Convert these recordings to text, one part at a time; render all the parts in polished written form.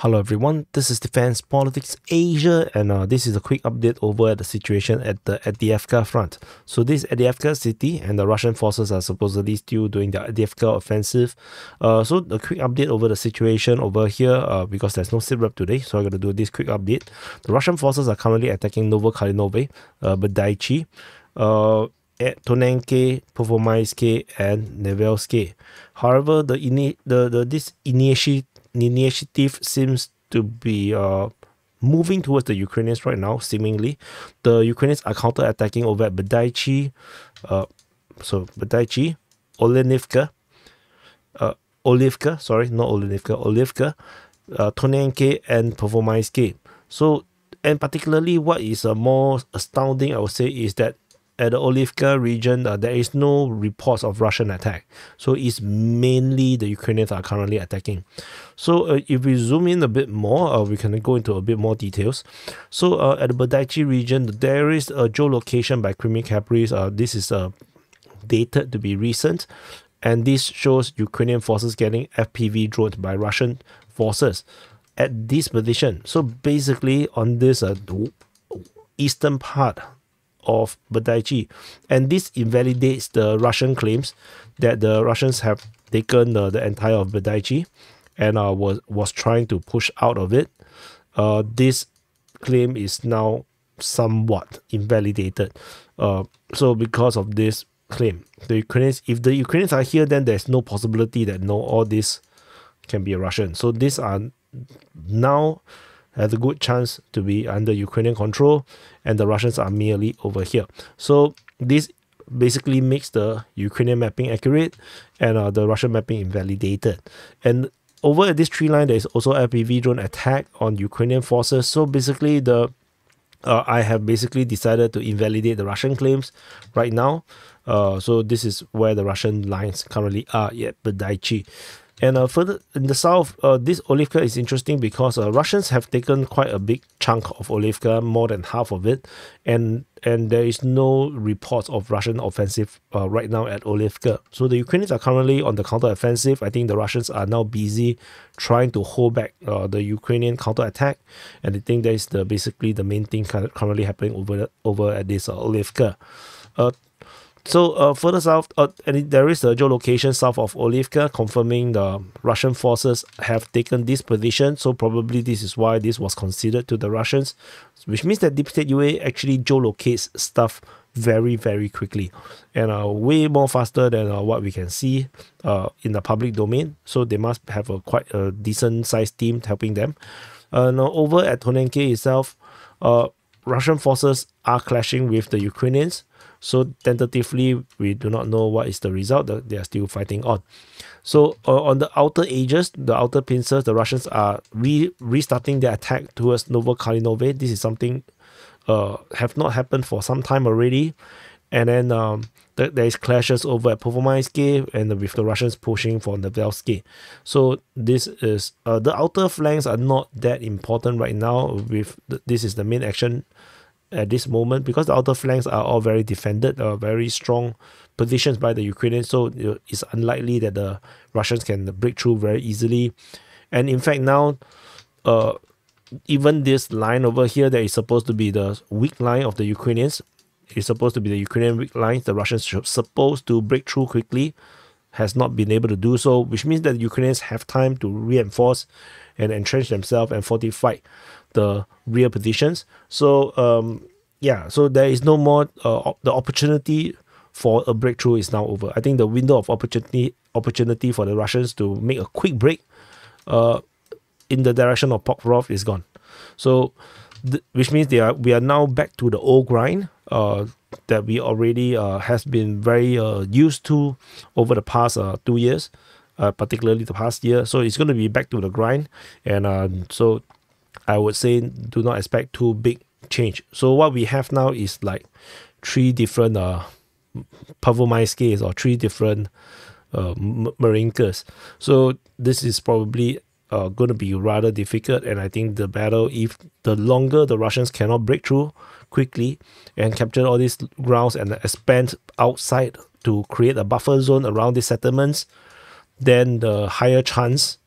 Hello everyone, this is Defense Politics Asia, and this is a quick update over the situation at the Avdiivka front. So this is Avdiivka city, and the Russian forces are supposedly still doing the Avdiivka offensive. So a quick update over the situation over here, because there's no sit rep today, so I'm going to do this quick update. The Russian forces are currently attacking Novokalynove, Berdychi, at Tonenke, Pervomaiske, and Nevelske. However, this initiative seems to be moving towards the Ukrainians right now, seemingly. The Ukrainians are counter-attacking over at Berdychi, Berdychi, Orlivka, Orlivka, Tonenke, and Pervomaiske. So, and particularly what is more astounding, I would say, is that at the Orlivka region, there is no reports of Russian attack. So it's mainly the Ukrainians are currently attacking. So if we zoom in a bit more, we can go into a bit more details. So at the Berdychi region, there is a geolocation by Crimean Caprice. This is dated to be recent. And this shows Ukrainian forces getting FPV drones by Russian forces at this position. So basically on this eastern part of Berdychi, and this invalidates the Russian claims that the Russians have taken the entire of Berdychi and was trying to push out of it. This claim is now somewhat invalidated. So because of this claim, if the Ukrainians are here, then there's no possibility that all this can be Russian. So these are now has a good chance to be under Ukrainian control, and the Russians are merely over here. So this basically makes the Ukrainian mapping accurate and the Russian mapping invalidated. And over at this tree line, there is also FPV drone attack on Ukrainian forces. So basically, I have basically decided to invalidate the Russian claims right now. So this is where the Russian lines currently are at Berdychi. And further in the south, this Orlivka is interesting because Russians have taken quite a big chunk of Orlivka, more than half of it, and there is no reports of Russian offensive right now at Orlivka. So the Ukrainians are currently on the counter-offensive. I think the Russians are now busy trying to hold back the Ukrainian counter-attack, and I think that is basically the main thing currently happening over at this Orlivka. So further south, and there is a geolocation south of Orlivka confirming the Russian forces have taken this position. So probably this is why this was considered to the Russians, which means that Deep State UA actually geolocates stuff very, very quickly and way more faster than what we can see in the public domain. So they must have quite a decent sized team helping them. Now over at Tonenke itself, Russian forces are clashing with the Ukrainians. So tentatively, we do not know what is the result. They are still fighting on. So on the outer edges, the outer pincers, the Russians are restarting their attack towards Novokalynove. This is something have not happened for some time already. And then there is clashes over at Pervomaiske and with the Russians pushing for Nevelske. So this is the outer flanks are not that important right now. This is the main action at this moment because the outer flanks are all very defended, very strong positions by the Ukrainians. So it's unlikely that the Russians can break through very easily. And in fact, now even this line over here that is supposed to be the weak line of the Ukrainians, is supposed to be the Ukrainian weak lines. The Russians are supposed to break through quickly, has not been able to do so, which means that the Ukrainians have time to reinforce and entrench themselves and fortify the rear positions. So yeah, so there is no more the opportunity for a breakthrough is now over. I think the window of opportunity for the Russians to make a quick break in the direction of Pokrovsk is gone. So which means we are now back to the old grind that we already has been very used to over the past 2 years, particularly the past year. So it's going to be back to the grind, and so I would say do not expect too big change. So what we have now is like 3 different Pervomaiskes or 3 different Marinkas. So this is probably going to be rather difficult, and I think the battle, if the longer the Russians cannot break through quickly and capture all these grounds and expand outside to create a buffer zone around these settlements, then the higher chance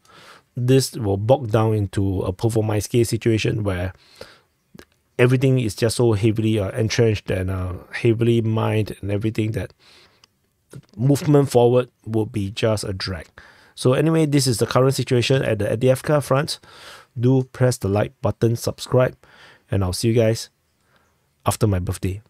this will bog down into a Pervomaiske situation where everything is just so heavily entrenched and heavily mined and everything that movement forward will be just a drag. So anyway, this is the current situation at the Avdiivka front. Do press the like button, subscribe, and I'll see you guys after my birthday.